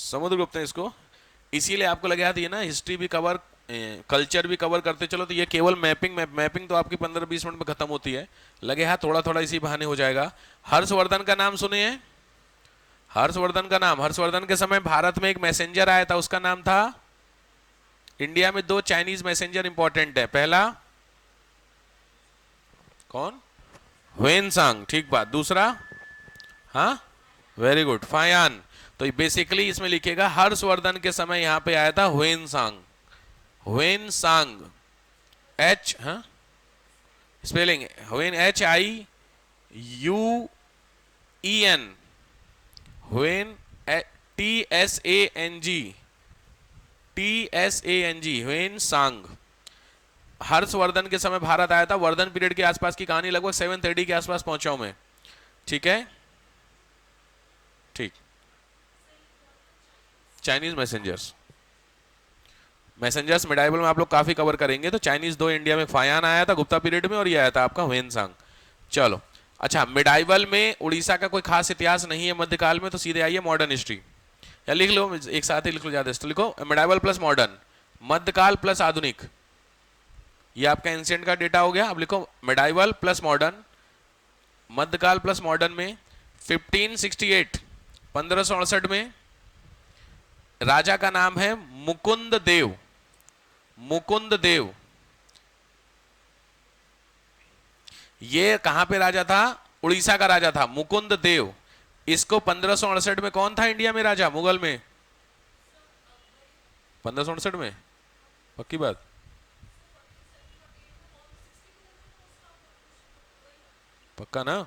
समुद्रगुप्त ने इसको, इसीलिए आपको लगे हाथ ये ना हिस्ट्री भी कवर, कल्चर भी कवर करते चलो, तो ये केवल मैपिंग मैपिंग तो आपकी 15-20 मिनट में खत्म होती है, लगे हाथ थोड़ा थोड़ा इसी बहाने हो जाएगा। हर्षवर्धन का नाम सुने हैं? हर्षवर्धन का नाम, हर्षवर्धन के समय भारत में एक मैसेंजर आया था, उसका नाम था, इंडिया में 2 चाइनीज मैसेंजर इंपॉर्टेंट है, पहला कौन? ह्वेनसांग, ठीक बात। दूसरा, हाँ वेरी गुड, फायान। तो बेसिकली इसमें लिखेगा हर्षवर्धन के समय यहां पे आया था ह्वेनसांग, ह्वेनसांग, एच, हाँ स्पेलिंग ह्वेन, HIUEN, ह्वेन, TSANG, ह्वेन सांग। हर्षवर्धन के समय भारत आया था, वर्धन पीरियड के आसपास की कहानी, लगभग 7th AD के आसपास पहुंचा हूं मैं, ठीक है, ठीक। चाइनीज मैसेंजर्स, मैसेंजर्स मिडाइवल में आप लोग काफी कवर करेंगे, तो चाइनीज 2 इंडिया में, फायान आया था गुप्ता पीरियड में, और ये आया था आपका ह्वेनसांग। चलो अच्छा, मिडाइवल में उड़ीसा का कोई खास इतिहास नहीं है मध्यकाल में, तो सीधे आइए मॉडर्न हिस्ट्री, या लिख लो एक साथ ही लिख लो, ज्यादा लिखो मिडाइवल प्लस मॉडर्न, मध्यकाल प्लस आधुनिक, ये आपका एंशिएंट का डेटा हो गया। अब लिखो मिडाइवल प्लस मॉडर्न, मध्यकाल प्लस मॉडर्न में 1568, 1568 में राजा का नाम है मुकुंद देव, मुकुंद देव। ये कहां पे राजा था? उड़ीसा का राजा था मुकुंद देव। इसको 1568 में कौन था इंडिया में राजा मुगल में? 1568 में, पक्की बात? पक्का ना?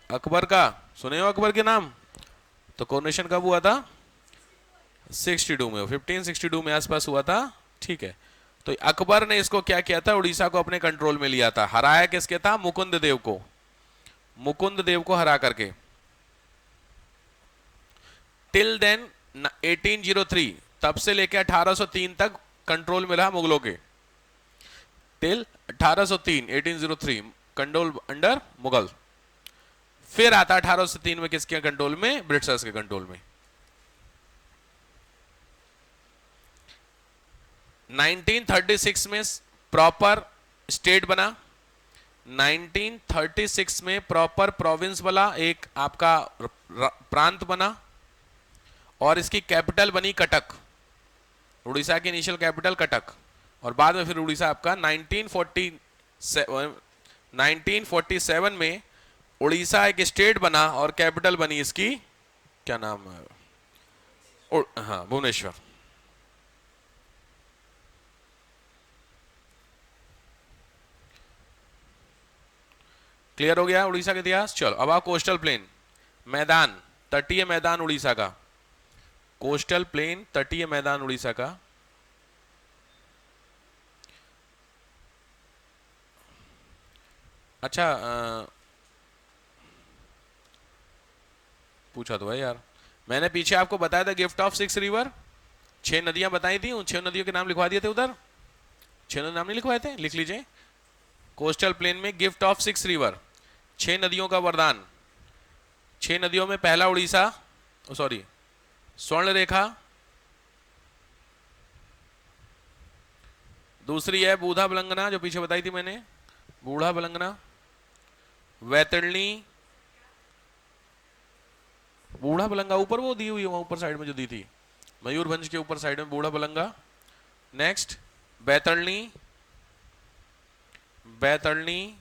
अकबर का सुने हो, अकबर के नाम? तो कोरोनेशन कब हुआ था? 62 में, 1562 में आसपास हुआ था, ठीक है। तो अकबर ने इसको क्या किया था, उड़ीसा को अपने कंट्रोल में लिया था। हराया किसके था? मुकुंद देव को, मुकुंद देव को हरा करके। टिल देन 1803, तब से लेकर 1803 तक कंट्रोल में रहा मुगलों के, टिल 1803, 1803 कंट्रोल अंडर मुगल। फिर आता 1803 में किसके कंट्रोल में? ब्रिटिशर्स के कंट्रोल में। 1936 में प्रॉपर स्टेट बना, 1936 में प्रॉपर प्रोविंस वाला एक आपका प्रांत बना, और इसकी कैपिटल बनी कटक, उड़ीसा की इनिशियल कैपिटल कटक। और बाद में फिर उड़ीसा आपका 1947 में उड़ीसा एक स्टेट बना, और कैपिटल बनी इसकी, क्या नाम है, हाँ भुवनेश्वर। क्लियर हो गया उड़ीसा का इतिहास? चलो अब आओ कोस्टल प्लेन, मैदान, तटीय मैदान उड़ीसा का, कोस्टल प्लेन तटीय मैदान उड़ीसा का। अच्छा पूछा तो है यार, मैंने पीछे आपको बताया था गिफ्ट ऑफ 6 रिवर, 6 नदियां बताई थी, उन 6 नदियों के नाम लिखवा दिए थे उधर, 6 नाम नहीं लिखवाए थे? लिख लीजिए, कोस्टल प्लेन में गिफ्ट ऑफ 6 रिवर, 6 नदियों का वरदान। 6 नदियों में पहला उड़ीसा, सॉरी स्वर्ण रेखा, दूसरी है बूढ़ा बलंगना जो पीछे बताई थी मैंने, बूढ़ा बलंगना, वैतरणी, बूढ़ा बलंगा ऊपर वो दी हुई है वहां ऊपर साइड में जो दी थी, मयूरभंज के ऊपर साइड में बूढ़ा बलंगा। नेक्स्ट बैतरणी, बैतरणी,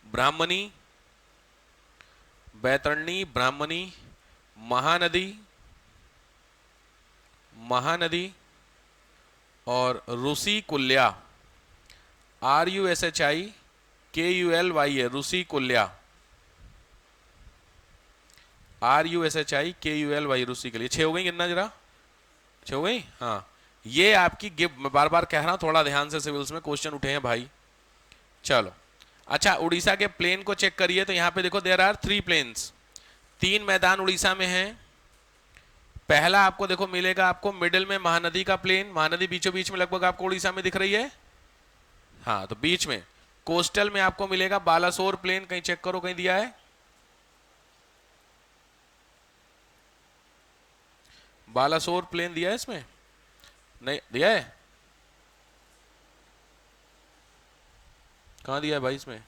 ब्राह्मणी, बैतरणी, ब्राह्मणी, महानदी, महानदी, और रूसी कुल्या, RUSHIKULY है, रूसी कुल्या, RUSHIKULY, रूसी के लिए। 6 हो गई, गिनना जरा, 6 हो गई, हाँ। ये आपकी गिफ्ट, मैं बार बार कह रहा हूं थोड़ा ध्यान से, सिविल्स में क्वेश्चन उठे हैं भाई। चलो अच्छा, उड़ीसा के प्लेन को चेक करिए, तो यहां पे देखो देयर आर 3 प्लेन्स, 3 मैदान उड़ीसा में हैं। पहला आपको देखो मिलेगा, आपको मिडिल में महानदी का प्लेन, महानदी बीचों बीच में लगभग आपको उड़ीसा में दिख रही है, हाँ तो बीच में। कोस्टल में आपको मिलेगा बालासोर प्लेन, कहीं चेक करो कहीं दिया है, बालासोर प्लेन दिया है इसमें, नहीं दिया है, कहां दिया है भाई इसमें,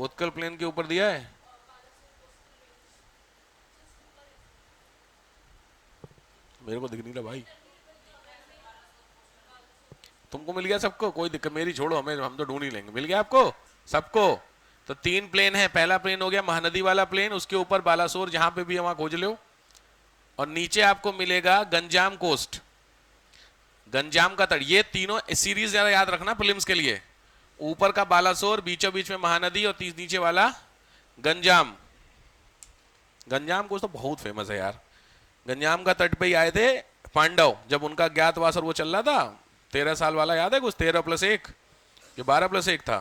उत्कल प्लेन के ऊपर दिया है, मेरे को दिख नहीं रहा भाई, तुमको मिल गया सबको, कोई दिक्कत, मेरी छोड़ो, हमें हम तो ढूंढ ही लेंगे, मिल गया आपको सबको। तो 3 प्लेन है, पहला प्लेन हो गया महानदी वाला प्लेन, उसके ऊपर बालासोर, जहां पे भी वहां खोज लो, और नीचे आपको मिलेगा गंजाम कोस्ट, गंजाम का तट, ये तीनों सीरीज जरा याद रखना प्रीलिम्स के लिए, ऊपर का बालासोर, बीचों बीच में महानदी, और नीचे वाला गंजाम। गंजाम कोस्ट तो बहुत फेमस है यार, गंजाम का तट पे ही आए थे पांडव, जब उनका ज्ञातवास और वो चल रहा था, 13 साल वाला याद है कुछ, 13 + 1 जो 12 + 1 था,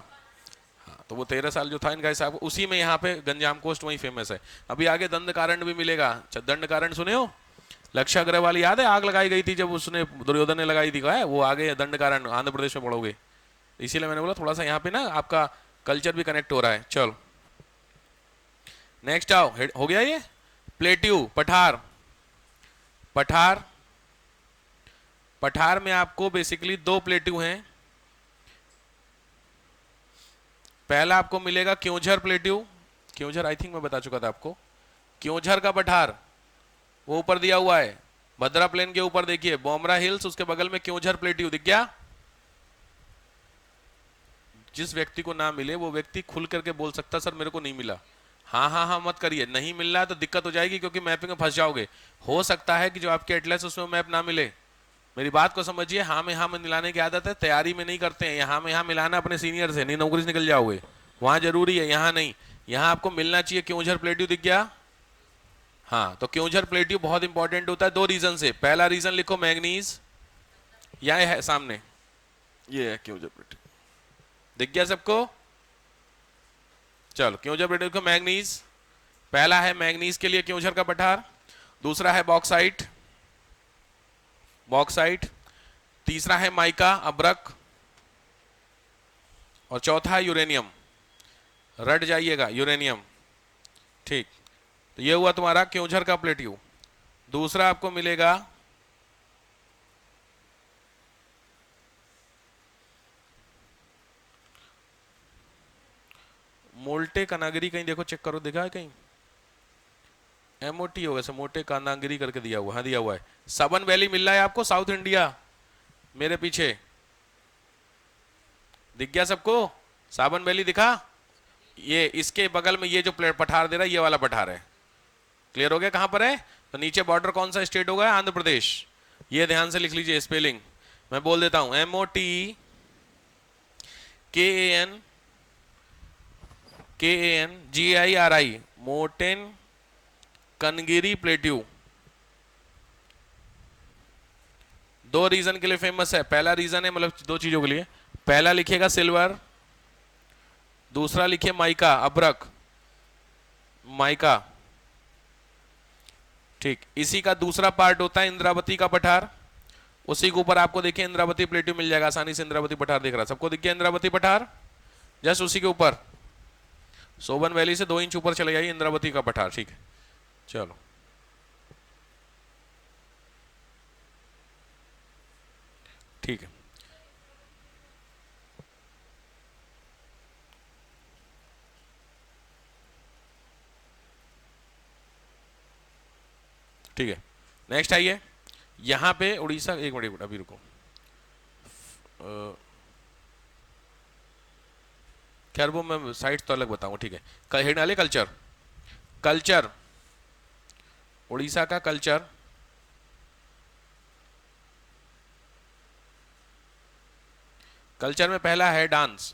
हाँ, तो वो 13 साल जो था इनका हिसाब, उसी में यहाँ पे गंजाम कोस्ट वही फेमस है। अभी आगे दंड कारण भी मिलेगा, दंड कारण सुने हो, लक्ष्य अग्रवाल याद है, आग लगाई गई थी जब उसने, दुर्योधन ने लगाई थी, है वो आगे दंड कारण आंध्र प्रदेश में पढ़ोगे, इसीलिए मैंने बोला थोड़ा सा यहाँ पे ना आपका कल्चर भी कनेक्ट हो रहा है। चलो नेक्स्ट आओ, हो गया ये प्लेट्यू, पठार, पठार, पठार में आपको बेसिकली 2 प्लेट्यू हैं, पहला आपको मिलेगा Keonjhar plateau, Keonjhar I think मैं बता चुका था आपको, क्योंझर का पठार वो ऊपर दिया हुआ है, भद्रा प्लेन के ऊपर देखिए बोमरा हिल्स, उसके बगल में क्योंझर प्लेट्यू दिख गया। जिस व्यक्ति को ना मिले वो व्यक्ति खुल करके बोल सकता सर मेरे को नहीं मिला, हाँ हाँ हाँ मत करिए, नहीं मिल रहा है तो दिक्कत हो जाएगी, क्योंकि मैपिंग में फंस जाओगे, हो सकता है कि जो आपके एटलस उसमें मैप ना मिले, मेरी बात को समझिए, हाँ में मिलाने की आदत है, तैयारी में नहीं करते हैं, यहाँ में यहाँ मिलाना अपने सीनियर से, नहीं नौकरी से निकल जाओगे, वहां जरूरी है, यहाँ नहीं, यहाँ आपको मिलना चाहिए। क्योंझर प्लेट्यू दिख गया, हाँ, तो क्योंझर प्लेट्यू बहुत इंपॉर्टेंट होता है 2 रीजन से, पहला रीजन लिखो मैग्नीज, यह है सामने, ये है क्योंझर प्लेट्यू, दिख गया सबको, चलो क्योंझर प्लेट्यू को मैग्नीज, पहला है मैग्नीज के लिए क्योंझर का पठार, दूसरा है बॉक्साइट, बॉक्साइट, तीसरा है माइका अब्रक, और चौथा है यूरेनियम, रट जाइएगा यूरेनियम, ठीक, तो ये हुआ तुम्हारा क्योंझर का प्लेट्यू। दूसरा आपको मिलेगा मोल्टे कनागिरी, कहीं देखो चेक करो, दिखा है कहीं, MOT होगा, मोटे कानागिरी करके दिया हुआ, हाँ दिया हुआ है। सबन वैली मिल रहा है आपको, साउथ इंडिया, मेरे पीछे दिख गया सबको, साबन वैली दिखा, ये इसके बगल में ये जो पठार दे रहा है ये वाला पठार है, क्लियर हो गया कहां पर है, तो नीचे बॉर्डर कौन सा स्टेट होगा, आंध्र प्रदेश, ये ध्यान से लिख लीजिए, स्पेलिंग मैं बोल देता हूं, MOTKANGIRI, मोटेन कनगिरी प्लेट्यू, 2 रीजन के लिए फेमस है, पहला रीजन है मतलब 2 चीजों के लिए, पहला लिखिएगा सिल्वर, दूसरा लिखिए माइका अब्रक, माइका, ठीक, इसी का दूसरा पार्ट होता है इंद्रावती का पठार, उसी के ऊपर आपको देखिए इंद्रावती प्लेट्यू मिल जाएगा आसानी से, इंद्रावती पठार दिख रहा है सबको, दिख गया इंद्रावती पठार, जस्ट उसी के ऊपर, सोबन वैली से 2 इंच ऊपर चले जाइए इंद्रावती का पठार, ठीक है, चलो ठीक है, ठीक है, नेक्स्ट आइए, यहां पे उड़ीसा, एक मिनट अभी रुको, खैर वो मैं साइट तो अलग बताऊंगा, ठीक है, हेड डाले कल्चर, कल्चर, उड़ीसा का कल्चर, कल्चर में पहला है डांस,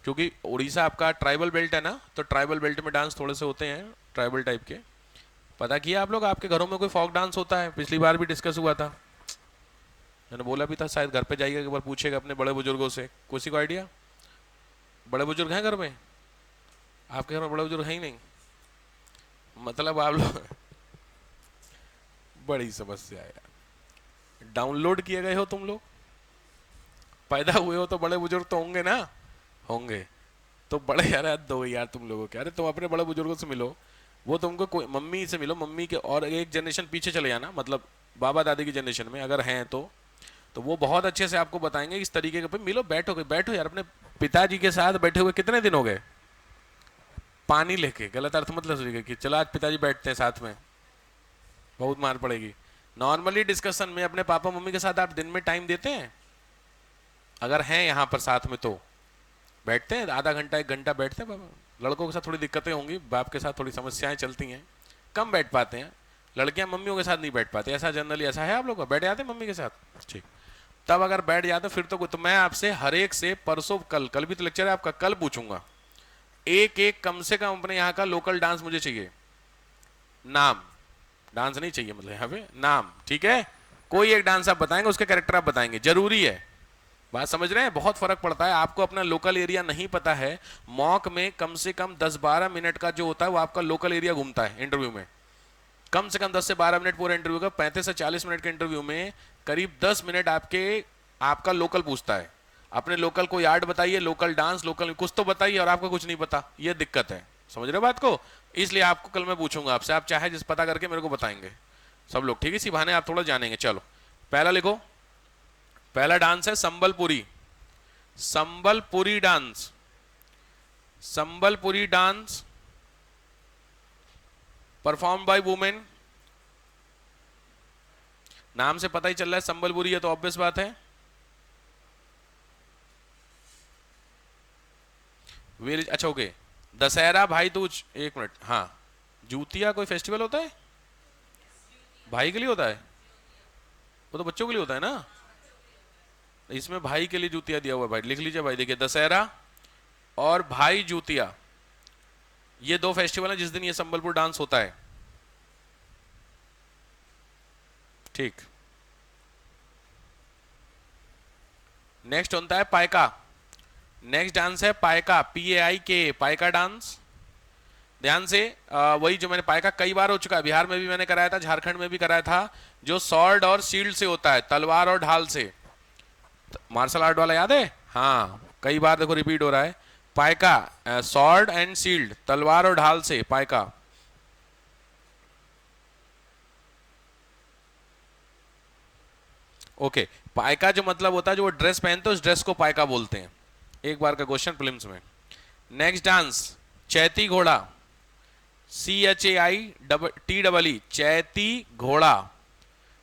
क्योंकि उड़ीसा आपका ट्राइबल बेल्ट है ना, तो ट्राइबल बेल्ट में डांस थोड़े से होते हैं ट्राइबल टाइप के, पता किया आप लोग आपके घरों में कोई फॉक डांस होता है, पिछली बार भी डिस्कस हुआ था, मैंने बोला भी था शायद घर पे जाइएगा एक बार पूछेगा अपने बड़े बुजुर्गों से, किसी को आइडिया, बड़े बुजुर्ग हैं घर में, आपके घर में बड़े बुजुर्ग हैं ही नहीं, मतलब आप लोग बड़ी समस्या है यार, डाउनलोड किए गए हो तुम लोग, पैदा हुए हो तो बड़े बुजुर्ग तो होंगे ना, होंगे। तो बड़े, यार हद हो गई यार तुम लोगों के। अरे तुम अपने बड़े बुजुर्गों से मिलो, वो तुमको कोई, मम्मी से मिलो, मम्मी के और एक जनरेशन पीछे चले जाना, मतलब बाबा दादी की जनरेशन में अगर हैं तो वो बहुत अच्छे से आपको बताएंगे इस तरीके के। मिलो, बैठो, बैठो यार, अपने पिताजी के साथ बैठे हुए कितने दिन हो गए? पानी लेके, गलत अर्थ मतलब सोचिए कि चलो आज पिताजी बैठते हैं साथ में, बहुत मार पड़ेगी। नॉर्मली डिस्कशन में अपने पापा मम्मी के साथ आप दिन में टाइम देते हैं? अगर हैं यहाँ पर साथ में तो बैठते हैं, आधा घंटा 1 घंटा बैठते हैं पापा। लड़कों के साथ थोड़ी दिक्कतें होंगी, बाप के साथ थोड़ी समस्याएं चलती हैं, कम बैठ पाते हैं। लड़कियां मम्मियों के साथ नहीं बैठ पाते, ऐसा जनरली ऐसा है। आप लोग बैठ जाते हैं मम्मी के साथ, ठीक। तब अगर बैठ जाते फिर तो मैं आपसे हर एक से परसों, कल भी तो लेक्चर है आपका, कल पूछूंगा एक एक कम से कम अपने यहाँ का लोकल डांस मुझे चाहिए। नाम, डांस नहीं चाहिए, मतलब यहाँ पे नाम, ठीक है? कोई एक डांस आप बताएंगे, उसके कैरेक्टर आप बताएंगे, जरूरी है। बात समझ रहे हैं? बहुत फर्क पड़ता है। आपको अपना लोकल एरिया नहीं पता है, मॉक में कम से कम 10-12 मिनट का जो होता है वो आपका लोकल एरिया घूमता है इंटरव्यू में। कम से कम 10 से 12 मिनट पूरे इंटरव्यू का, 35 से 40 मिनट के इंटरव्यू में करीब 10 मिनट आपका लोकल पूछता है। अपने लोकल को आर्ट बताइए, लोकल डांस, लोकल कुछ तो बताइए, और आपको कुछ नहीं पता, ये दिक्कत है। समझ रहे हो बात को? इसलिए आपको कल मैं पूछूंगा आपसे, आप चाहे जिस पता करके मेरे को बताएंगे सब लोग, ठीक है? इसी बहाने आप थोड़ा जानेंगे। चलो पहला लिखो, पहला डांस है Sambalpuri. Sambalpuri dance, Sambalpuri dance perform by women. नाम से पता ही चल रहा है संबलपुरी है, तो ऑब्वियस बात है। अच्छा ओके, दशहरा, भाई दूज, 1 मिनट, हाँ। जूतिया कोई फेस्टिवल होता है? भाई के लिए होता है? वो तो बच्चों के लिए होता है ना। इसमें भाई के लिए जूतिया दिया हुआ है, भाई लिख लीजिए भाई। देखिए, दशहरा और भाई जूतिया, ये 2 फेस्टिवल हैं जिस दिन ये संबलपुर डांस होता है, ठीक। नेक्स्ट होता है पायका। नेक्स्ट डांस है पायका, PAIK, पायका डांस। ध्यान से, वही जो मैंने पायका कई बार हो चुका है, बिहार में भी मैंने कराया था, झारखंड में भी कराया था, जो स्वॉर्ड और शील्ड से होता है, तलवार और ढाल से। मार्शल आर्ट वाला याद है? हाँ, कई बार देखो रिपीट हो रहा है। पायका, स्वॉर्ड एंड शील्ड, तलवार और ढाल से पायका। ओके, पायका जो मतलब होता है, जो वो ड्रेस पहनते हैं उस ड्रेस को पायका बोलते हैं। एक बार का क्वेश्चन प्रीलिम्स में। नेक्स्ट डांस चैती घोड़ा, CHAITEE, चैती घोड़ा।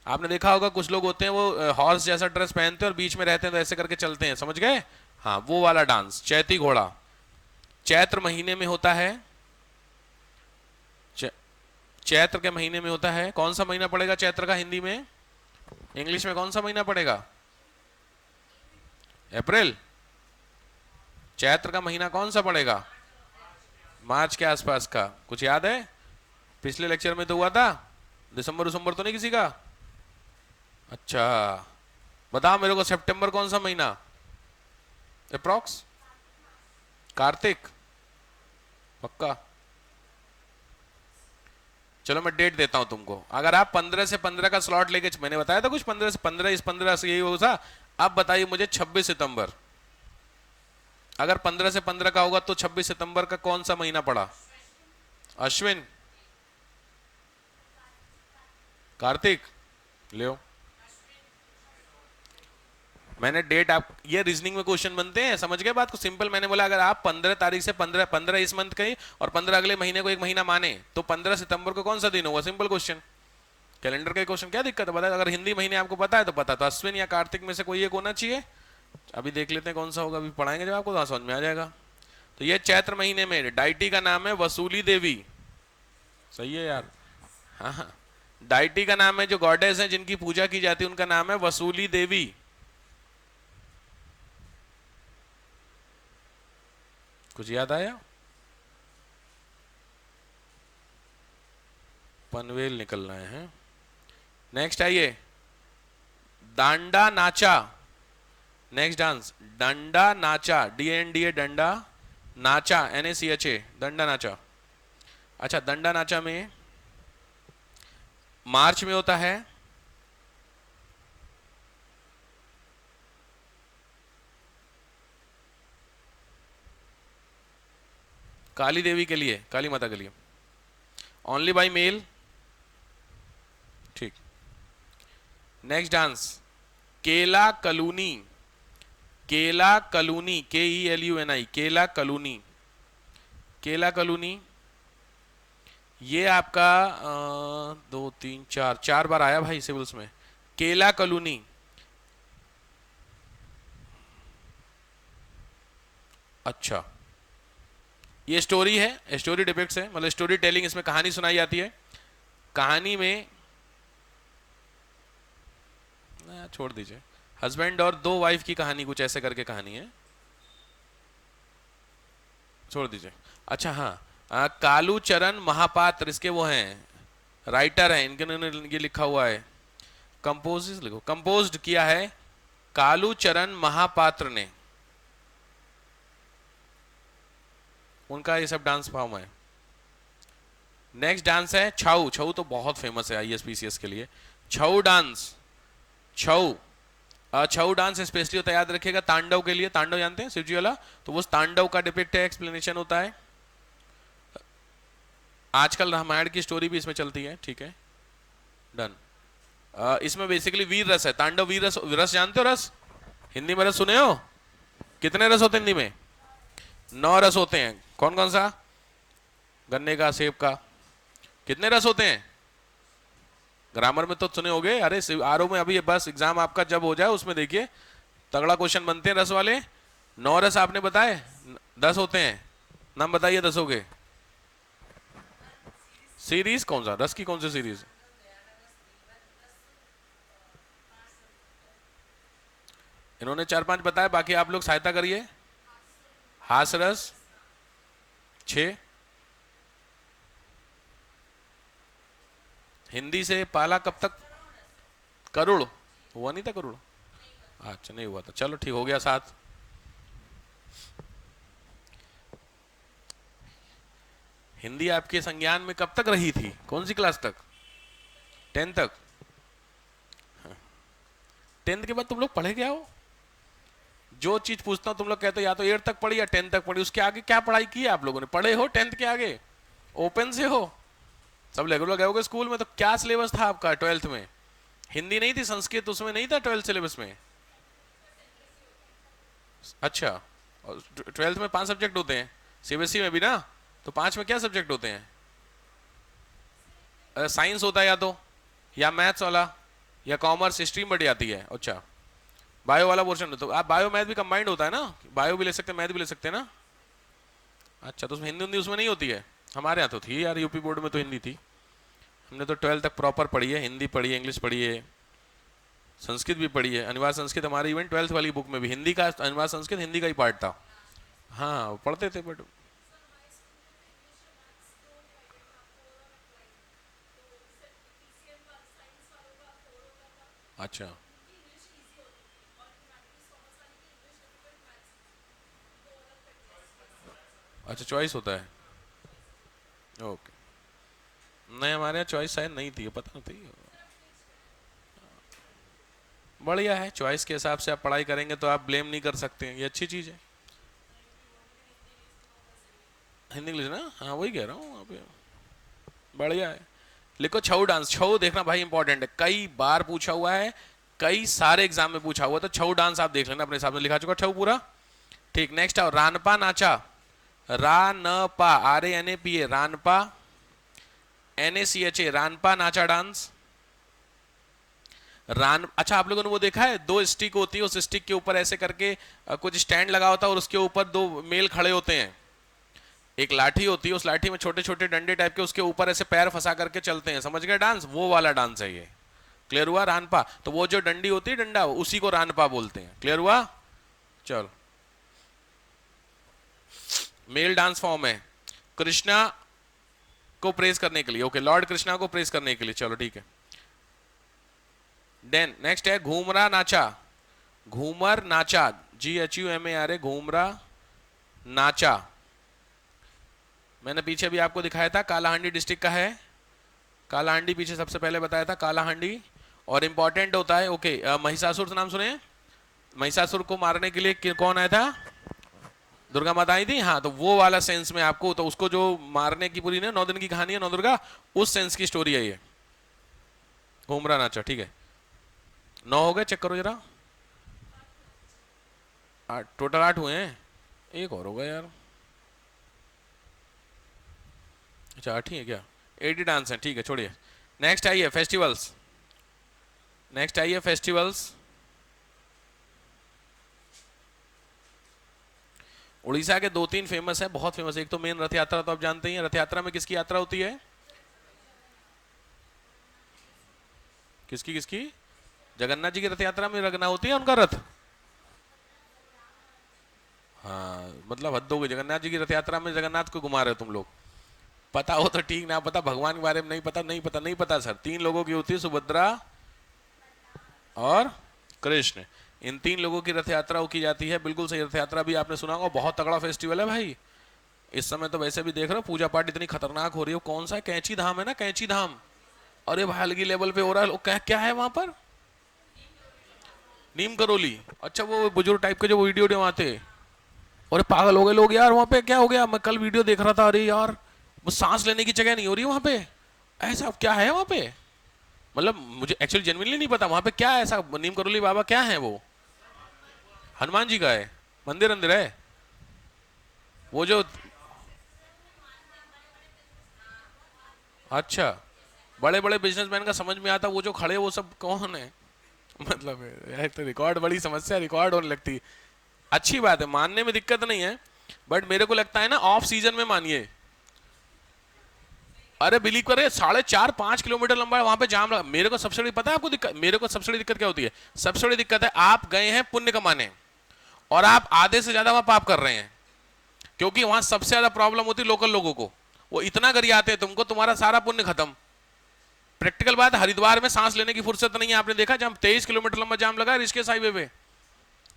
आपने देखा होगा कुछ लोग होते हैं वो हॉर्स जैसा ड्रेस पहनते हैं और बीच में रहते हैं तो ऐसे करके चलते हैं, समझ गए? हाँ, वो वाला डांस चैती घोड़ा। चैत्र महीने में होता है, चैत्र के महीने में होता है। कौन सा महीना पड़ेगा चैत्र का हिंदी में? इंग्लिश में कौन सा महीना पड़ेगा? अप्रैल। चैत्र का महीना कौन सा पड़ेगा? मार्च के आसपास का। कुछ याद है? पिछले लेक्चर में तो हुआ था। दिसंबर तो नहीं किसी का? अच्छा, बताओ मेरे को, सितंबर कौन सा महीना अप्रॉक्स? कार्तिक, पक्का? चलो मैं डेट देता हूं तुमको। अगर आप 15 से 15 का स्लॉट लेके, मैंने बताया था कुछ 15 से 15, इस 15 से यही होगा। अब बताइए मुझे 26 सितंबर, अगर 15 से 15 का होगा तो 26 सितंबर का कौन सा महीना पड़ा? अश्विन, कार्तिक, ले मैंने डेट। आप ये रीजनिंग में क्वेश्चन बनते हैं, समझ गए बात को? सिंपल मैंने बोला अगर आप 15 तारीख से 15 इस मंथ का ही और 15 अगले महीने को एक महीना माने तो 15 सितंबर को कौन सा दिन होगा? सिंपल क्वेश्चन, कैलेंडर का क्वेश्चन, क्या दिक्कत है? बता, अगर हिंदी महीने आपको पता है तो पता, तो अश्विन या कार्तिक में से कोई एक होना चाहिए। अभी देख लेते हैं कौन सा होगा, अभी पढ़ाएंगे जब आपको तो समझ में आ जाएगा। तो ये चैत्र महीने में डाइटी का नाम है वसूली देवी। सही है यार? हाँ, डाइटी का नाम है, जो गॉडेस है जिनकी पूजा की जाती है उनका नाम है वसूली देवी। कुछ याद आया? पनवेल निकलना है। नेक्स्ट आइए, डांडा नाचा। नेक्स्ट डांस डंडा नाचा, DANDA, डंडा नाचा, NACHA, डंडा नाचा। अच्छा, डंडा नाचा में मार्च में होता है, काली देवी के लिए, काली माता के लिए। ओनली बाई मेल, ठीक। नेक्स्ट डांस केला कलूनी, केला कलूनी, KELUNI, केला कलूनी। केला कलूनी ये आपका 2 3 4 4 बार आया भाई सिविल्स में, केला कलूनी। अच्छा, ये स्टोरी है, स्टोरी डिपिक्ट्स है, मतलब स्टोरी टेलिंग, इसमें कहानी सुनाई जाती है। कहानी में छोड़ दीजिए, हस्बैंड और 2 वाइफ की कहानी, कुछ ऐसे करके कहानी है, छोड़ दीजिए। अच्छा हाँ, कालू चरण महापात्र इसके वो हैं, राइटर हैं, इनके ये लिखा हुआ है, कंपोज लिखो, कंपोज्ड किया है कालू चरण महापात्र ने, उनका ये सब डांस फॉर्म है। नेक्स्ट डांस है छऊ। छऊ तो बहुत फेमस है IAS PCS के लिए, छऊ डांस। छऊ छऊ डांस स्पेशली होता है, याद रखिएगा, तांडव के लिए। तांडव जानते हैं शिवजी वाला, तो वो तांडव का डिपिक्ट है, एक्सप्लेनेशन होता है। आजकल रामायण की स्टोरी भी इसमें चलती है, ठीक है, डन। इसमें बेसिकली वीर रस है, तांडव वीर रस। रस जानते हो? रस हिंदी में रस सुने हो? कितने रस होते हैं हिंदी में? 9 रस होते हैं। कौन कौन सा? गन्ने का, सेब का। कितने रस होते हैं? ग्रामर में तो सुने होगे, अरे आरओ में अभी बस एग्जाम आपका जब हो जाए उसमें देखिए तगड़ा क्वेश्चन बनते हैं रस वाले। 9 रस आपने बताए, 10 होते हैं। नाम बताइए 10 के। सीरीज कौन सा? रस की कौन सी सीरीज? इन्होंने 4-5 बताया, बाकी आप लोग सहायता करिए। हास रस 6, हिंदी से पाला कब तक? करुण हुआ नहीं था? करुण अच्छा नहीं हुआ था, चलो ठीक हो गया 7। हिंदी आपके संज्ञान में कब तक रही थी? कौन सी क्लास तक? 10 तक। 10th के बाद तुम लोग पढ़े क्या हो? जो चीज पूछता हूं तुम लोग कहते हो या तो 8 तक पढ़ी या 10 तक पढ़ी, उसके आगे क्या पढ़ाई की है आप लोगों ने? पढ़े हो 10th के आगे? ओपन से हो? सब रेगुलर गए होगे स्कूल में, तो क्या सिलेबस था आपका 12th में? हिंदी नहीं थी, संस्कृत उसमें नहीं था 12th सिलेबस में? अच्छा, 12th में 5 सब्जेक्ट होते हैं, CBSE में भी ना, तो 5 में क्या सब्जेक्ट होते हैं? साइंस होता है या तो, या मैथ्स वाला, या कॉमर्स स्ट्रीम बढ़ जाती है। अच्छा, बायो वाला पोर्शन, तो आप बायो मैथ भी कंबाइंड होता है ना, बायो भी ले सकते हैं मैथ भी ले सकते हैं ना। अच्छा, तो उसमें हिंदी उसमें नहीं होती है? हमारे यहाँ तो थी यार, यूपी बोर्ड में तो हिंदी थी। हमने तो 12th तक प्रॉपर पढ़ी है, हिंदी पढ़ी है, इंग्लिश पढ़ी है, संस्कृत भी पढ़ी है। अनिवार्य संस्कृत हमारी इवन 12th वाली बुक में भी हिंदी का, अनिवार्य संस्कृत हिंदी का ही पार्ट था। हाँ पढ़ते थे, बट अच्छा अच्छा चॉइस होता है, ओके। नहीं हमारे यहाँ चॉइस शायद नहीं थी, पता नहीं थी। बढ़िया है, चॉइस के हिसाब से आप पढ़ाई करेंगे तो आप ब्लेम नहीं कर सकते हैं, ये अच्छी चीज़ है। हिंदी इंग्लिश ना, हाँ वही कह रहा हूँ आप, बढ़िया है। लिखो छऊ डांस। छऊ देखना भाई इंपॉर्टेंट है, कई बार पूछा हुआ है, कई सारे एग्जाम में पूछा हुआ, तो छऊ डांस आप देख लेना, अपने हिसाब से लिखा चुका छऊ पूरा, ठीक। नेक्स्ट आओ, रानपा नाचा। रानपा, RANPA, रानपा, NACHA, रानपा नाचा डांस। रान, अच्छा आप लोगों ने वो देखा है, 2 स्टिक होती है, उस स्टिक के ऊपर ऐसे करके कुछ स्टैंड लगा होता है और उसके ऊपर 2 मेल खड़े होते हैं। एक लाठी होती है, उस लाठी में छोटे छोटे डंडे टाइप के, उसके ऊपर ऐसे पैर फंसा करके चलते हैं, समझ गए डांस? वो वाला डांस है ये, क्लियर हुआ? रानपा, तो वो जो डंडी होती है, डंडा, उसी को रानपा बोलते हैं, क्लियर हुआ? चलो, मेल डांस फॉर्म है, कृष्णा को प्रेस करने के लिए, ओके, लॉर्ड कृष्णा को प्रेस करने के लिए, चलो ठीक है। देन नेक्स्ट है घूमरा नाचा। घूमर नाचा, GHUMARA, घूमरा नाचा। मैंने पीछे भी आपको दिखाया था, कालाहांडी डिस्ट्रिक्ट का है, कालाहांडी पीछे सबसे पहले बताया था, कालाहांडी। और इंपॉर्टेंट होता है, ओके, महिषासुर नाम सुने? महिषासुर को मारने के लिए कौन आया था? दुर्गा माता आई थी, हाँ, तो वो वाला सेंस में आपको, तो उसको जो मारने की पूरी ना 9 दिन की कहानी है नौ दुर्गा, उस सेंस की स्टोरी है ये। घूमरा नाचा, ठीक है। 9 हो गए, चेक करो जरा। टोटल 8 हुए हैं, एक और होगा यार। अच्छा 8 ही है क्या? 80 डांस है, ठीक है, छोड़िए। नेक्स्ट आइए फेस्टिवल्स। नेक्स्ट आइए फेस्टिवल्स। उड़ीसा के 2-3 फेमस है, बहुत फेमस है। एक तो मेन रथ यात्रा तो आप जानते ही हैं। रथ यात्रा में किसकी यात्रा होती है? किसकी किसकी? जगन्नाथ जी की रथ यात्रा में रगना होती है उनका रथ। हाँ मतलब हद हो गई, जगन्नाथ जी की रथ यात्रा में जगन्नाथ को घुमा रहे हो तुम लोग। पता हो तो ठीक, ना पता भगवान के बारे में नहीं पता, नहीं पता, नहीं पता सर। 3 लोगों की होती है, सुभद्रा और कृष्ण। इन 3 लोगों की रथ यात्रा की जाती है, बिल्कुल सही। रथ यात्रा भी आपने सुना होगा, बहुत तगड़ा फेस्टिवल है भाई। इस समय तो वैसे भी देख रहे हो पूजा पाठ इतनी खतरनाक हो रही है। कौन सा है? कैंची धाम है ना, कैंची धाम। अरे भाई अलग ही लेवल पे हो रहा है। क्या क्या है वहां पर? नीम करोली। अच्छा वो बुजुर्ग टाइप के जो वीडियो वीडियो आते। अरे पागल हो गए लोग यार, वहां पे क्या हो गया? मैं कल वीडियो देख रहा था, अरे यार वो सांस लेने की जगह नहीं हो रही वहां पे। ऐसा क्या है वहां पे? मतलब मुझे एक्चुअली जेन्युइनली नहीं पता वहां पे क्या है ऐसा। नीम करोली बाबा क्या है वो? हनुमान जी का है? मंदिर अंदर है वो जो? अच्छा, बड़े बड़े बिजनेसमैन का समझ में आता, वो जो खड़े वो सब कौन है? मतलब यार तो रिकॉर्ड बड़ी समस्या, रिकॉर्ड होने लगती है। अच्छी बात है, मानने में दिक्कत नहीं है, बट मेरे को लगता है ना ऑफ सीजन में मानिए। अरे बिलीव करे, 4.5-5 किलोमीटर लंबा है वहां पे जाम लगा। मेरे को सबसे बड़ी पता है आपको दिक्कत, मेरे को सबसे बड़ी दिक्कत क्या होती है? सबसे बड़ी दिक्कत है आप गए हैं पुण्य कमाने और आप आधे से ज्यादा वहां पाप कर रहे हैं। क्योंकि वहां सबसे ज्यादा प्रॉब्लम होती है लोकल लोगों को। वो इतना गरियाते हैं तुमको, तुम्हारा सारा पुण्य खत्म। प्रैक्टिकल बात, हरिद्वार में सांस लेने की फुर्सत नहीं है। आपने देखा जब 23 किलोमीटर लंबा जाम लगा ऋषिकेश हाईवे पे।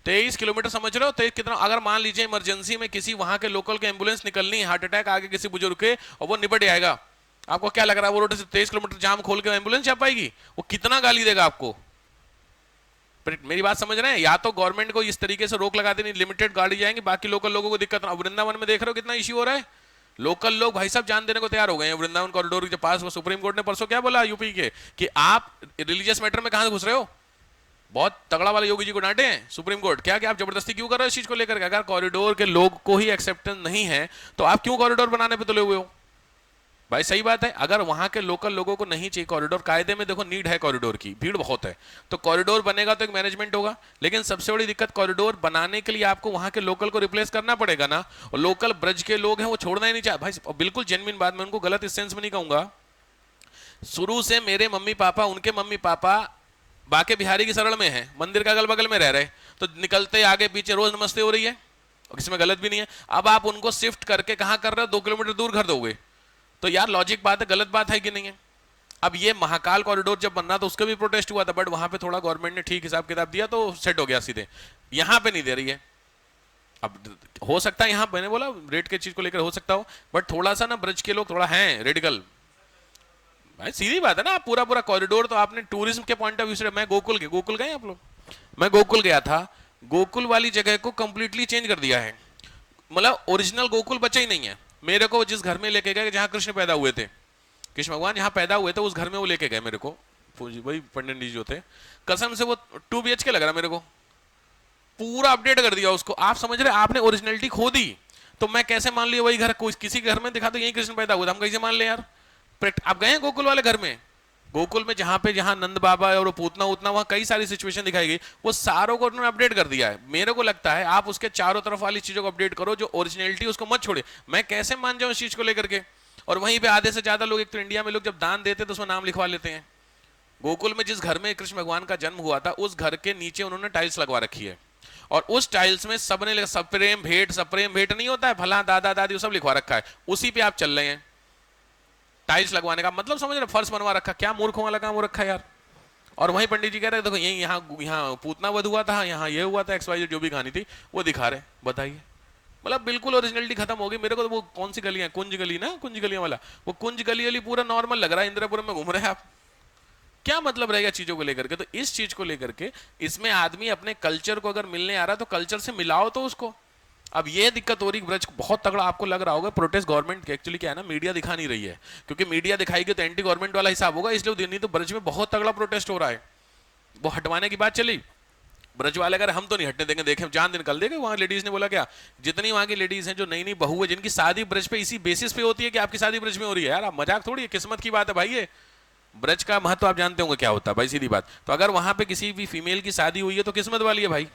23 किलोमीटर समझ रहे हो? 23 कितना? अगर मान लीजिए इमरजेंसी में किसी वहां के लोकल के एम्बुलेंस निकलनी है, हार्ट अटैक आगे किसी बुजुर्ग के, और वो निपट जाएगा, आपको क्या लग रहा है वो रोड से 23 किलोमीटर जाम खोल के एम्बुलेंस जा पाएगी? वो कितना गाली देगा आपको। मेरी बात समझ रहे हैं? या तो गवर्नमेंट को इस तरीके से रोक लगा देनी, लिमिटेड गाड़ी जाएंगी, बाकी लोकल लोगों को दिक्कत ना। वृंदावन में देख रहे हो कितना इश्यू हो रहा है। लोकल लोग भाई साहब जान देने को तैयार हो गए हैं। वृंदावन कॉरिडोर के पास वो सुप्रीम कोर्ट ने परसों क्या बोला यूपी के, कि आप रिलीजियस मैटर में कहां घुस रहे हो। बहुत तगड़ा वाले योगी जी को डांटे हैं सुप्रीम कोर्ट, क्या कि आप जबरदस्ती क्यों कर रहे हो इस चीज को लेकर के? अगर कॉरिडोर के लोग को ही एक्सेप्टेंस नहीं है तो आप क्यों कॉरिडोर बनाने पे तुले हुए हो? भाई सही बात है, अगर वहां के लोकल लोगों को नहीं चाहिए कॉरिडोर, कायदे में देखो नीड है कॉरिडोर की, भीड़ बहुत है, तो कॉरिडोर बनेगा तो एक मैनेजमेंट होगा। लेकिन सबसे बड़ी दिक्कत, कॉरिडोर बनाने के लिए आपको वहां के लोकल को रिप्लेस करना पड़ेगा ना। और लोकल ब्रज के लोग हैं वो छोड़ना ही नहीं चाहते भाई। बिल्कुल जेन्युइन बात, मैं उनको गलत इस सेंस में नहीं कहूंगा। शुरू से मेरे मम्मी पापा, उनके मम्मी पापा बाके बिहारी की शरण में है, मंदिर का अगल बगल में रह रहे, तो निकलते आगे पीछे रोज नमस्ते हो रही है और इसमें गलत भी नहीं है। अब आप उनको शिफ्ट करके कहां कर रहे हो? 2 किलोमीटर दूर कर दोगे तो यार लॉजिक बात है, गलत बात है कि नहीं है? अब ये महाकाल कॉरिडोर जब बनना तो उसका भी प्रोटेस्ट हुआ था, बट वहां पे थोड़ा गवर्नमेंट ने ठीक हिसाब किताब दिया तो सेट हो गया सीधे। यहां पे नहीं दे रही है। अब हो सकता है यहां, मैंने बोला रेट के चीज को लेकर हो सकता हो, बट थोड़ा सा ना ब्रज के लोग थोड़ा हैं रेडिकल। भाई सीधी बात है ना, आप पूरा पूरा कॉरिडोर तो आपने टूरिज्म के पॉइंट ऑफ व्यू से, मैं गोकुल गए आप लोग? मैं गोकुल गया था, गोकुल वाली जगह को कंप्लीटली चेंज कर दिया है। मतलब ओरिजिनल गोकुल बचा ही नहीं है। मेरे को जिस घर में लेके गए जहां कृष्ण पैदा हुए थे, कृष्ण भगवान जहां पैदा हुए थे उस घर में वो लेके गए मेरे को, वही पंडित जी जो थे, कसम से वो 2 BHK लग रहा मेरे को। पूरा अपडेट कर दिया उसको। आप समझ रहे, आपने ओरिजिनलिटी खो दी। तो मैं कैसे मान लिया वही घर, कोई किसी घर में दिखा तो यही कृष्ण पैदा हुआ था, हम कैसे मान ले यार? आप गए हैं गोकुल वाले घर में? गोकुल में जहां नंद बाबा और पूतना उतना, वहां कई सारी सिचुएशन दिखाई गई, वो सारों को उन्होंने अपडेट कर दिया है। मेरे को लगता है आप उसके चारों तरफ वाली चीजों को अपडेट करो, जो ओरिजिनलिटी उसको मत छोड़े। मैं कैसे मान जाऊं इस चीज को लेकर के? और वहीं पे आधे से ज्यादा लोग, एक तो इंडिया में लोग जब दान देते तो उसमें नाम लिखवा लेते हैं। गोकुल में जिस घर में कृष्ण भगवान का जन्म हुआ था उस घर के नीचे उन्होंने टाइल्स लगवा रखी है, और उस टाइल्स में सबने सप्रेम भेंट नहीं होता है, फला दादा दादी, सब लिखवा रखा है। उसी पे आप चल रहे हैं। टाइल्स लगवाने का मतलब समझ रहे, फर्श बनवा रखा। क्या मूर्खों वाला काम हो रखा है यार। और वहीं पंडित जी कह रहे देखो यही यहाँ पूतना वध हुआ था, यहाँ ये हुआ था, XYZ जो भी कहानी थी वो दिखा रहे। बताइए, मतलब बिल्कुल ओरिजिनलिटी खत्म हो गई। मेरे को तो वो कौन सी गली है, कुंज गली ना, कुंज गलियां वाला, वो कुंज गली वाली पूरा नॉर्मल लग रहा है। इंदिरापुरम में घूम रहे हैं आप, क्या मतलब रहेगा चीजों को लेकर के? तो इस चीज को लेकर के, इसमें आदमी अपने कल्चर को अगर मिलने आ रहा है तो कल्चर से मिलाओ तो उसको। अब ये दिक्कत हो रही ब्रज, बहुत तगड़ा आपको लग रहा होगा प्रोटेस्ट गवर्नमेंट एक्चुअली क्या है ना, मीडिया दिखा नहीं रही है, क्योंकि मीडिया दिखाएगी तो एंटी गवर्नमेंट वाला हिसाब होगा, इसलिए नहीं तो ब्रज में बहुत तगड़ा प्रोटेस्ट हो रहा है। वो हटवाने की बात चली, ब्रज वाले अगर हम तो नहीं हटने देंगे, देखें जान निकल देंगे। वहां लेडीज ने बोला क्या, जितनी वहां की लेडीज हैं जो नई नई बहू है, जिनकी शादी ब्रज पे इसी बेसिस पे होती है कि आपकी शादी ब्रज में हो रही है, यार आप मजाक थोड़ी है, किस्मत की बात है भाई ये। ब्रज का महत्व आप जानते होंगे क्या होता है भाई, सीधी बात। तो अगर वहां पे किसी भी फीमेल की शादी हुई है तो किस्मत वाली है भाई।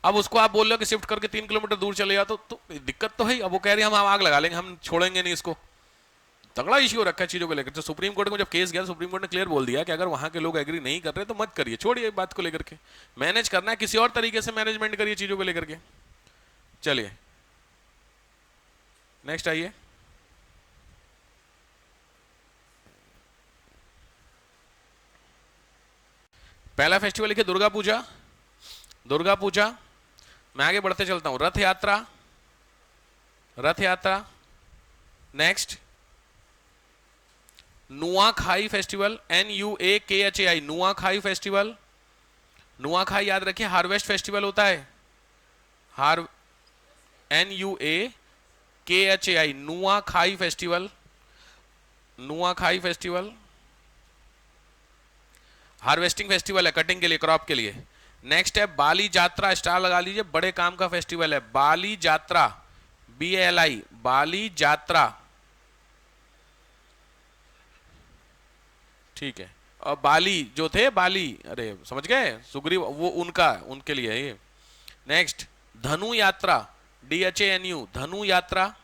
अब उसको आप बोल रहे हो कि शिफ्ट करके 3 किलोमीटर दूर चले जाओ, तो दिक्कत तो है। अब वो कह रही है हम आग लगा लेंगे, हम छोड़ेंगे नहीं इसको। तगड़ा इश्यू रखा है चीजों को लेकर। तो सुप्रीम कोर्ट में जब केस गया, सुप्रीम कोर्ट ने क्लियर बोल दिया कि अगर वहां के लोग एग्री नहीं कर रहे तो मत करिए, छोड़िए बात को लेकर के। मैनेज करना है किसी और तरीके से मैनेजमेंट करिए चीजों को लेकर के। चलिए नेक्स्ट आइए। पहला फेस्टिवल लिखिए दुर्गा पूजा। दुर्गा पूजा, मैं आगे बढ़ते चलता हूं। रथ यात्रा, रथ यात्रा। Next Nuakhai festival, NUAKHAI, Nuakhai festival. Nuakhai याद रखिए हार्वेस्ट फेस्टिवल होता है, NUAKHAI, Nuakhai festival. Nuakhai festival harvesting festival है, कटिंग के लिए, क्रॉप के लिए। नेक्स्ट है बाली जात्रा, स्टार लगा लीजिए, बड़े काम का फेस्टिवल है बाली जात्रा, BALI, बाली जात्रा। ठीक है, और बाली जो थे, बाली, अरे समझ गए, सुग्रीव, वो उनका, उनके लिए है ये। नेक्स्ट धनु यात्रा, DHANU, धनु यात्रा।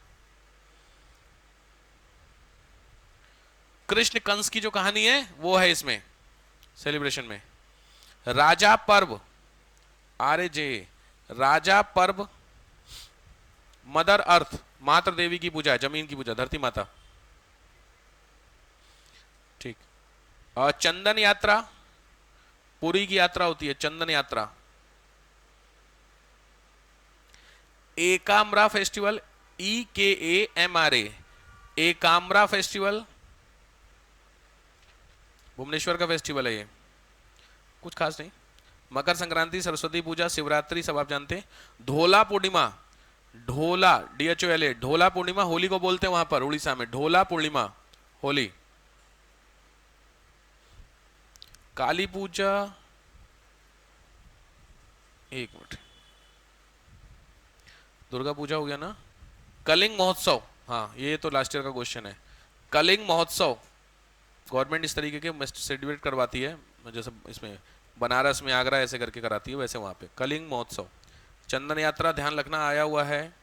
कृष्ण कंस की जो कहानी है वो है इसमें सेलिब्रेशन में। राजा पर्व, RAJ, राजा पर्व। मदर अर्थ, मातृ देवी की पूजा है, जमीन की पूजा, धरती माता। ठीक। और चंदन यात्रा, पुरी की यात्रा होती है, चंदन यात्रा। एकाम्रा फेस्टिवल, EKAMRA, एकाम्रा फेस्टिवल, भुवनेश्वर का फेस्टिवल है ये, कुछ खास नहीं। मकर संक्रांति, सरस्वती पूजा, शिवरात्रि सब आप जानते हैं। ढोला पूर्णिमा, ढोला, DHOLA, ढोला पूर्णिमा, होली को बोलते हैं वहां पर उड़ीसा में, ढोला पूर्णिमा, होली। काली पूजा, एक मिनट, दुर्गा पूजा हो गया ना। कलिंग महोत्सव, हाँ ये तो लास्ट ईयर का क्वेश्चन है। कलिंग महोत्सव गवर्नमेंट इस तरीके के सेलिब्रेट करवाती है, जैसे इसमें बनारस में, आगरा ऐसे करके कराती है, वैसे वहां पे कलिंग महोत्सव। चंदन यात्रा ध्यान रखना आया हुआ है।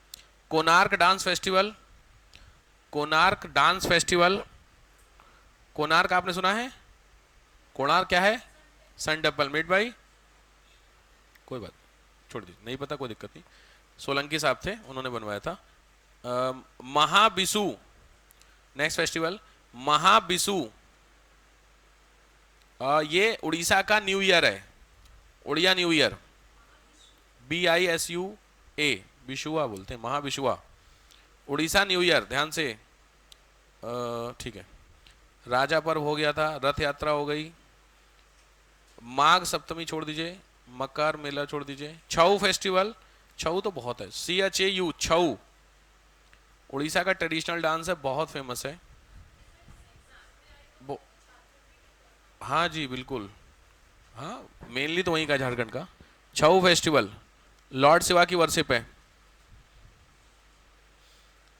Konark dance festival, Konark dance festival. Konark आपने सुना है? कोणार्क क्या है? सन टेम्पल, मेड बाई, कोई बात छोड़ दीजिए, नहीं पता कोई दिक्कत नहीं, सोलंकी साहब थे, उन्होंने बनवाया था। महाबिसु, नेक्स्ट फेस्टिवल महाबिसु। ये उड़ीसा का न्यू ईयर है, उड़िया न्यू ईयर, BISUA, बिशुआ बोलते हैं, महाबिशुआ, उड़ीसा न्यू ईयर, ध्यान से। ठीक है, राजा पर्व हो गया था, रथ यात्रा हो गई, माघ सप्तमी छोड़ दीजिए, मकर मेला छोड़ दीजिए। छऊ फेस्टिवल, छऊ तो बहुत है, CHAU, छऊ, उड़ीसा का ट्रेडिशनल डांस है, बहुत फेमस है। हाँ जी बिल्कुल, हाँ मेनली तो वहीं का, झारखंड का। छऊ फेस्टिवल लॉर्ड शिवा की वर्शिप है।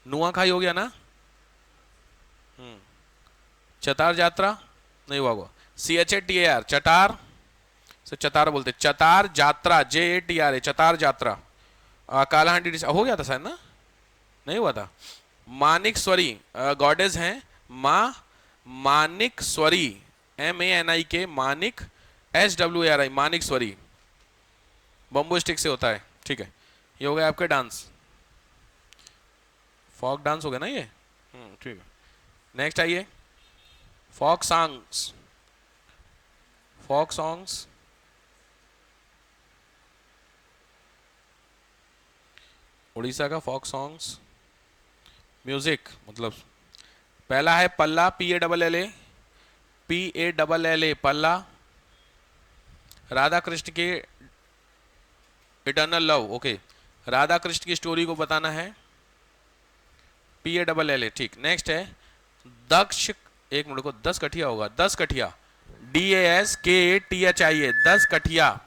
नुआखाई हो गया ना। चतार यात्रा नहीं हुआ होगा, CHATAR, चटार से चतार बोलते, चतार यात्रा, JATRA, चतार यात्रा। कालाहांडी हो गया था शायद ना, नहीं हुआ था। मानिकस्वरी गॉडेज हैं, माँ Manikswari, MANIK, Manik, SWARI, Manikswari, bamboo stick से होता है। ठीक है, ये हो गया आपके डांस, फॉक डांस हो गया ना ये। ठीक है, नेक्स्ट आइए, folk songs, folk songs. Orissa का फॉक सॉन्ग्स म्यूजिक, मतलब पहला है पल्ला, PALLA, पल्ला, राधा कृष्ण के eternal love, okay, Radha Krishna की स्टोरी को बताना है, PALLA, ठीक। नेक्स्ट है दक्ष, एक मिनट को, 10 कठिया होगा, 10 कठिया, DASKATHIA, 10 कठिया,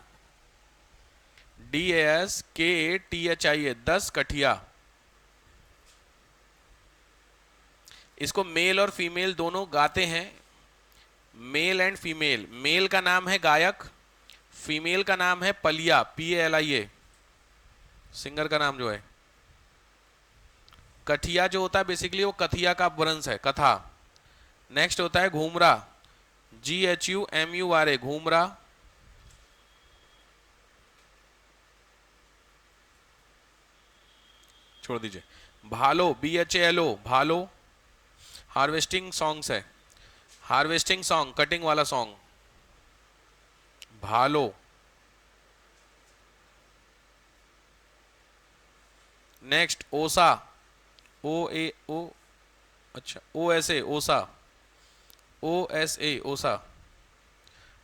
DASKATHIA, 10 कठिया। इसको मेल और फीमेल दोनों गाते हैं, मेल एंड फीमेल। मेल का नाम है गायक, फीमेल का नाम है पलिया, PALIA, सिंगर का नाम जो है। कठिया जो होता है बेसिकली वो कथिया का अपभ्रंश है, कथा। नेक्स्ट होता है घूमरा, GHUMURA, घूमरा। छोड़ दीजिए। भालो, BHALO, भालो, हार्वेस्टिंग सॉन्ग्स है, हार्वेस्टिंग सॉन्ग, कटिंग वाला सॉन्ग, भालो। नेक्स्ट ओसा, OAO, अच्छा OSA, ओसा, OSA, ओसा।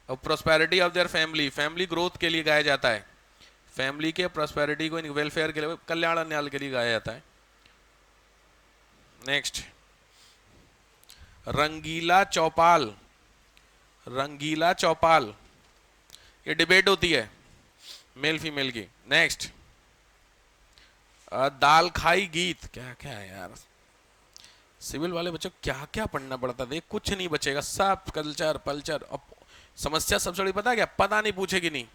और prosperity of their family, family growth के लिए गाया जाता है, फैमिली के प्रोस्पेरिटी को, वेलफेयर के लिए, कल्याण अन्याल के लिए गाया जाता है। नेक्स्ट रंगीला चौपाल, रंगीला चौपाल, ये डिबेट होती है मेल फीमेल की। नेक्स्ट दाल खाई गीत, क्या क्या है यार, सिविल वाले बच्चों क्या क्या पढ़ना पड़ता है, कुछ नहीं बचेगा, सब कल्चर पल्चर। अब समस्या सबसे बड़ी पता है क्या, पता नहीं पूछेगी नहीं,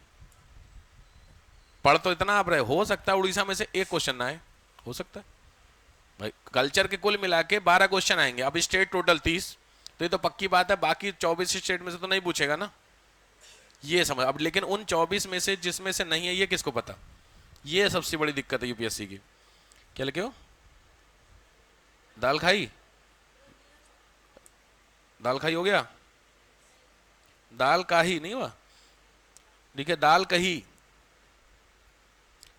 पढ़ तो इतना आप रहे, हो सकता है उड़ीसा में से एक क्वेश्चन ना आए, हो सकता है भाई। कल्चर के कुल मिला के 12 क्वेश्चन आएंगे, अब स्टेट टोटल 30, तो ये तो पक्की बात है बाकी 24 स्टेट में से तो नहीं पूछेगा ना, ये समझ। अब लेकिन उन 24 में से जिसमें से नहीं है ये किसको पता, ये सबसे बड़ी दिक्कत है यूपीएससी की। क्या लिखे हो, दाल खाई, दाल खाई हो गया, दाल काही नहीं हुआ, ठीक है, दाल कही।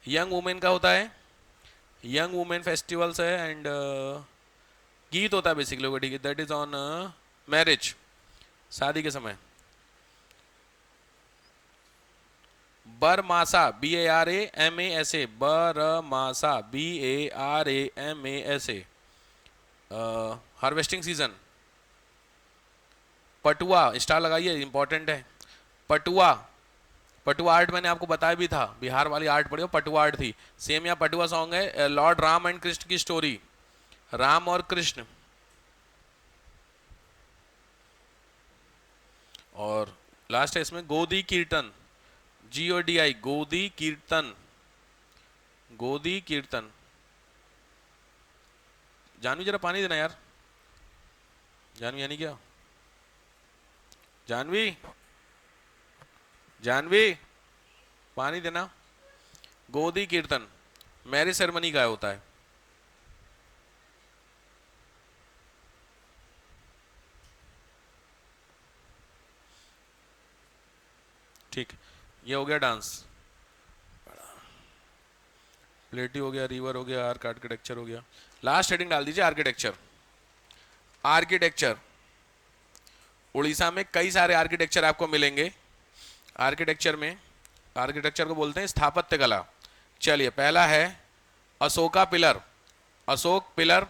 यंग वुमेन का होता है, यंग वुमेन फेस्टिवल्स है, एंड गीत होता है बेसिकली, ठीक है, दैट इज ऑन मैरिज, शादी के समय। बरमासा, BARAMASA, बरमासा, BARAMASA, हार्वेस्टिंग सीजन। पटुआ, स्टार लगाइए, इंपॉर्टेंट है। पटुआ, पटुआ आर्ट मैंने आपको बताया भी था, बिहार वाली आर्ट पढ़ी हो, पटुआ आर्ट थी सेम। यहाँ पटुआ सॉन्ग है, लॉर्ड राम एंड कृष्ण की स्टोरी, राम और कृष्ण। और लास्ट है इसमें गोदी कीर्तन, GODI, गोदी कीर्तन, गोदी कीर्तन। जानवी जरा पानी देना यार, जानवी यानी क्या, जानवी, जानवी पानी देना। गोदी कीर्तन मैरिज सेरेमनी का होता है। ठीक, ये हो गया डांस, प्लेटी हो गया, रिवर हो गया, आर्क आर्किटेक्चर हो गया। लास्ट हेडिंग डाल दीजिए आर्किटेक्चर। आर्किटेक्चर, उड़ीसा में कई सारे आर्किटेक्चर आपको मिलेंगे। आर्किटेक्चर में, आर्किटेक्चर को बोलते हैं स्थापत्य कला। चलिए पहला है अशोका पिलर, अशोक पिलर।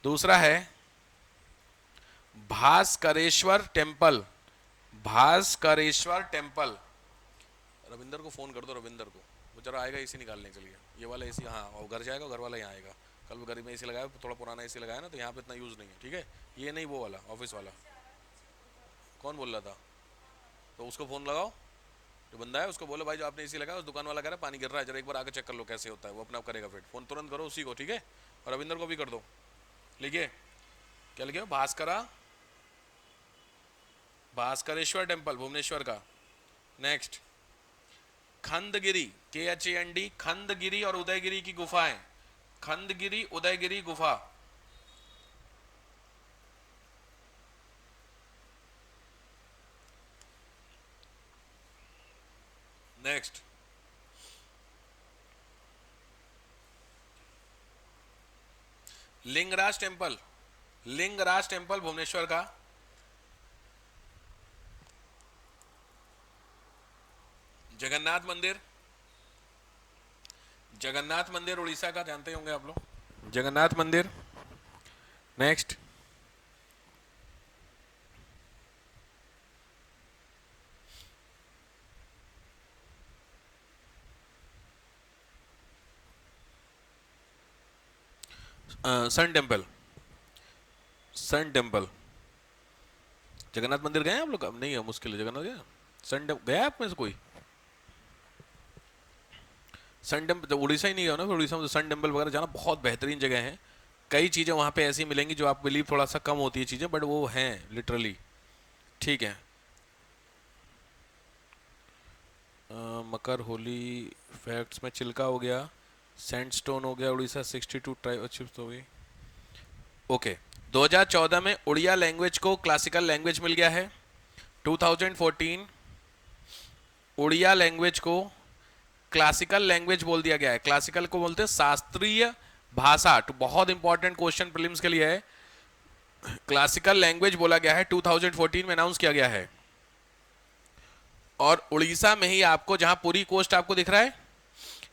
दूसरा है भास्करेश्वर टेम्पल, भास्करेश्वर टेम्पल। रविंदर को फोन कर दो, रविंदर को, वो जरा आएगा एसी निकालने के लिए, ये वाला एसी, हाँ वो घर जाएगा, घर वाला यहाँ आएगा। कल घर में एसी लगाया, थोड़ा पुराना एसी लगाया ना, तो यहाँ पे इतना यूज़ नहीं है, ठीक है, ये नहीं वो वाला ऑफिस वाला। कौन बोल रहा था, तो उसको फ़ोन लगाओ, जो बंदा है उसको बोलो भाई जो आपने एसी लगाया, उस दुकान वाला कह रहा है पानी गिर रहा है, जरा एक बार आके चेक कर लो कैसे होता है, वो अपना करेगा, फिर फ़ोन तुरंत करो उसी को, ठीक है। और रविंदर को भी कर दो, लिखिए, क्या लिखे, भास्करा, भास्करेश्वर टेम्पल भुवनेश्वर का। नेक्स्ट खंडगिरी, KHAND, खंडगिरी और उदयगिरी की गुफाएं, खंडगिरी उदयगिरी गुफा। Next Lingaraj temple, Lingaraj temple Bhubaneswar का। जगन्नाथ मंदिर, जगन्नाथ मंदिर उड़ीसा का जानते होंगे आप लोग, जगन्नाथ मंदिर। Next, sun temple, sun temple. Jagannath मंदिर गए हैं आप लोग? अब नहीं है, मुश्किल है, जगन्नाथ गया, सन टेम्पल गया आप में से कोई? सन टेम्पल, जब उड़ीसा ही नहीं गया ना, फिर उड़ीसा में तो सन टेम्पल वगैरह जाना बहुत बेहतरीन जगह है। कई चीज़ें वहाँ पे ऐसी मिलेंगी जो आप बिलीव थोड़ा सा कम होती है चीज़ें, बट वो हैं लिटरली। ठीक है। मकर, होली, फैक्ट्स में चिल्का हो गया, सैंडस्टोन हो गया, उड़ीसा 62 ट्राइब अचीव हो गई। ओके, 2014 में उड़िया लैंग्वेज को क्लासिकल लैंग्वेज मिल गया है। 2014 उड़िया लैंग्वेज को क्लासिकल लैंग्वेज बोल दिया गया है। क्लासिकल को बोलते हैं शास्त्रीय भाषा। तो बहुत इंपॉर्टेंट क्वेश्चन प्रीलिम्स के लिए है, क्लासिकल लैंग्वेज बोला गया है, 2014 में अनाउंस किया गया है। और उड़ीसा में ही आपको, जहां पूरी कोस्ट आपको दिख रहा है,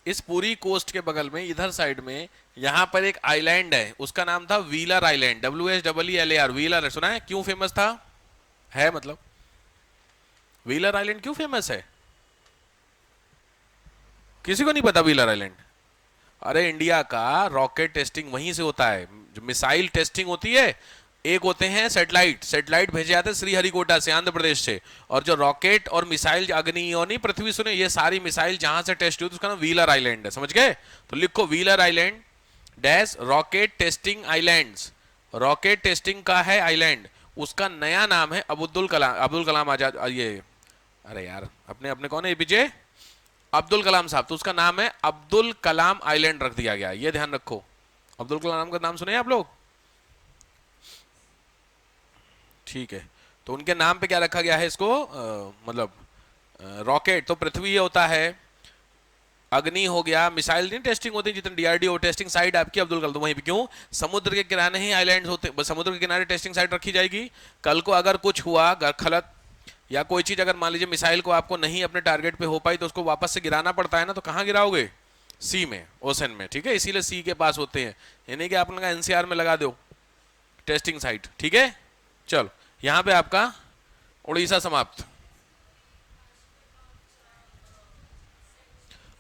इस पूरी कोस्ट के बगल में इधर साइड में यहां पर एक आइलैंड है, उसका नाम था व्हीलर आइलैंड, WHEELER, व्हीलर। सुना है? क्यों फेमस था? है मतलब, व्हीलर आइलैंड क्यों फेमस है? किसी को नहीं पता व्हीलर आइलैंड? अरे इंडिया का रॉकेट टेस्टिंग वहीं से होता है, जो मिसाइल टेस्टिंग होती है। एक होते हैं सैटेलाइट, सैटेलाइट भेजे जाते हैं श्रीहरिकोटा से, आंध्र प्रदेश से। और जो रॉकेट और मिसाइल, अग्नि और नहीं पृथ्वी, सुने, ये सारी मिसाइल जहां से टेस्ट हुई, तो उसका नाम व्हीलर आइलैंड है। समझ गए? तो लिखो wheeler island dash rocket testing islands. Rocket testing का है आइलैंड, उसका नया नाम है अब्दुल कलाम, अब्दुल कलाम आजाद, ये, अरे यार, अपने अपने कौन है, एपीजे अब्दुल कलाम साहब, तो उसका नाम है अब्दुल कलाम आइलैंड रख दिया गया। ये ध्यान रखो, अब्दुल कलाम का नाम सुने हैं आप लोग? ठीक है, तो उनके नाम पे क्या रखा गया है इसको, मतलब रॉकेट तो पृथ्वी ये होता है, अग्नि हो गया, मिसाइल नहीं टेस्टिंग होती जितने डीआरडीओ टेस्टिंग साइट आपकी अब्दुल कलाम, तो वहीं पे क्यों, समुद्र के किनारे ही आइलैंड्स होते, बस समुद्र के किनारे टेस्टिंग साइट रखी जाएगी। कल को अगर कुछ हुआ, खलत या कोई चीज, अगर मान लीजिए मिसाइल को आपको नहीं अपने टारगेट पे हो पाई, तो उसको वापस से गिराना पड़ता है ना, तो कहाँ गिराओगे? सी में, ओशन में। ठीक है, इसीलिए सी के पास होते हैं, यानी कि आप लोग एनसीआर में लगा दो टेस्टिंग साइट। ठीक है, चलो, यहां पे आपका उड़ीसा समाप्त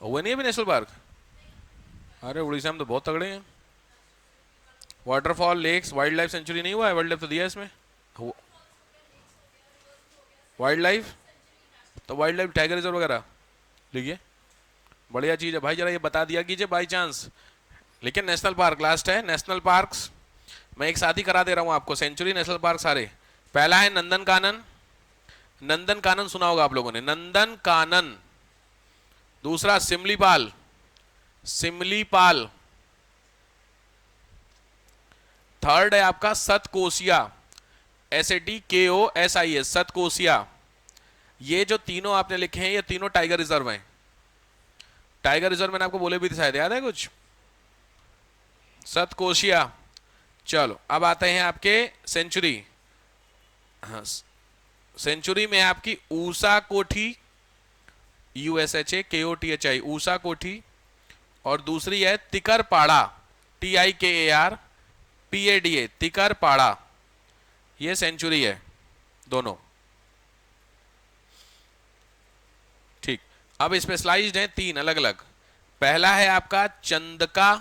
हुआ नहीं है अभी नेशनल पार्क? अरे उड़ीसा में तो बहुत तगड़े हैं, waterfall, lakes, wildlife sanctuary नहीं हुआ है? वाइल्ड लाइफ तो दिया है इसमें, वाइल्ड लाइफ, तो वाइल्ड लाइफ टाइगर रिजर्व वगैरह लिखिए, बढ़िया चीज है भाई, जरा ये बता दिया कीजिए बाई चांस। लेकिन नेशनल पार्क लास्ट है, नेशनल पार्क्स मैं एक साथ ही करा दे रहा हूं आपको, सेंचुरी नेशनल पार्क सारे। पहला है नंदन कानन, नंदन कानन सुना होगा आप लोगों ने, नंदन कानन। दूसरा सिमलीपाल, सिमलीपाल। थर्ड है आपका सतकोसिया, SATKOSIA, सतकोसिया। ये जो तीनों आपने लिखे हैं, ये तीनों टाइगर रिजर्व हैं। टाइगर रिजर्व मैंने आपको बोले भी थे शायद, याद है कुछ? सतकोशिया। चलो, अब आते हैं आपके सेंचुरी। हाँ, सेंचुरी में आपकी ऊषा कोठी, USHAKOTHI, ऊषा कोठी। और दूसरी है तिकरपाड़ा, TIKARPADA, तिकरपाड़ा। ये सेंचुरी है दोनों। ठीक, अब स्पेशलाइज्ड हैं तीन अलग अलग। पहला है आपका चंदका,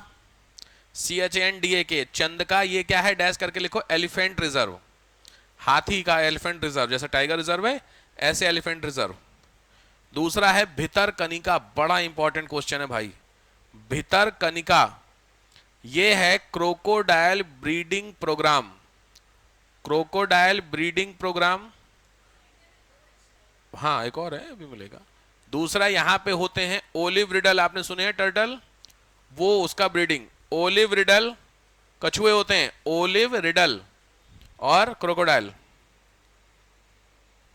CHANDAK, चंदका। ये क्या है, डैश करके लिखो, एलिफेंट रिजर्व, हाथी का एलिफेंट रिजर्व, जैसे टाइगर रिजर्व है ऐसे एलिफेंट रिजर्व। दूसरा है भितरकनिका, बड़ा इंपॉर्टेंट क्वेश्चन है भाई, भितरकनिका। ये है crocodile breeding programme, crocodile breeding programme. हाँ, एक और है, अभी मिलेगा। दूसरा यहां पे होते हैं ओलिव रिडल, आपने सुने हैं टर्टल, वो उसका ब्रीडिंग, ओलिव रिडल कछुए होते हैं, ओलिव रिडल और क्रोकोडाइल।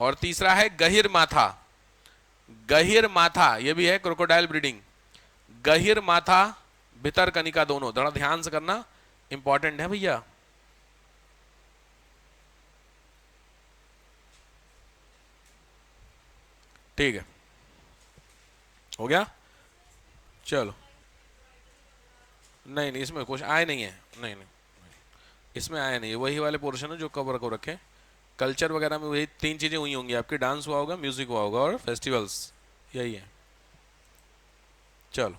और तीसरा है गहिर माथा, गहिर माथा, ये भी है क्रोकोडाइल ब्रीडिंग, गहिर माथा, भितरकनिका, दोनों थोड़ा ध्यान से करना, इंपॉर्टेंट है भैया। ठीक है, हो गया, चलो। नहीं नहीं, इसमें कुछ आए नहीं है, नहीं नहीं, इसमें आया नहीं है, वही वाले पोर्शन है जो कवर को रखे। कल्चर वगैरह में वही तीन चीज़ें हुई होंगी आपकी, डांस हुआ होगा, म्यूजिक हुआ होगा और फेस्टिवल्स, यही है। चलो।